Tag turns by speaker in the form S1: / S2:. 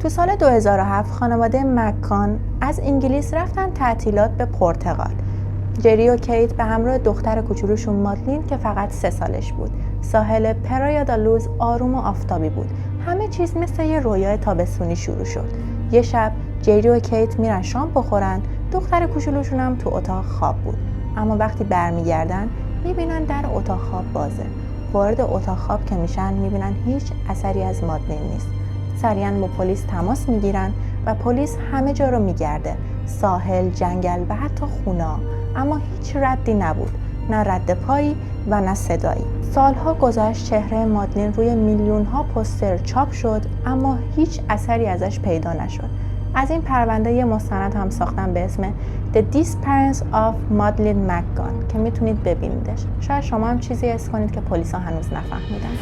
S1: تو سال 2007 خانواده مکان از انگلیس رفتن تعطیلات به پرتغال. جری و کیت به همراه دختر کوچولوشون مادلین که فقط 3 سالش بود. ساحل پرایا دا لوز آروم و آفتابی بود. همه چیز مثل یه رویای تابستونی شروع شد. یه شب جری و کیت میرن شام بخورن. دختر کوچولوشون هم تو اتاق خواب بود. اما وقتی برمیگردن میبینن در اتاق خواب بازه. وارد اتاق خواب که میشن میبینن هیچ اثری از مادلین نیست. سریعاً با پلیس تماس میگیرن و پلیس همه جا رو میگرده، ساحل، جنگل و حتی خونه‌ها، اما هیچ ردی نبود، نه رد پایی و نه صدایی. سالها گذشت، چهره مادلین روی میلیون‌ها پوستر چاپ شد، اما هیچ اثری ازش پیدا نشد. از این پرونده یه مستند هم ساختن به اسم The Disappearance of Madeleine McCann که میتونید ببینیدش. شاید شما هم چیزی حس کنید که پلیسا هنوز نفهمیدن.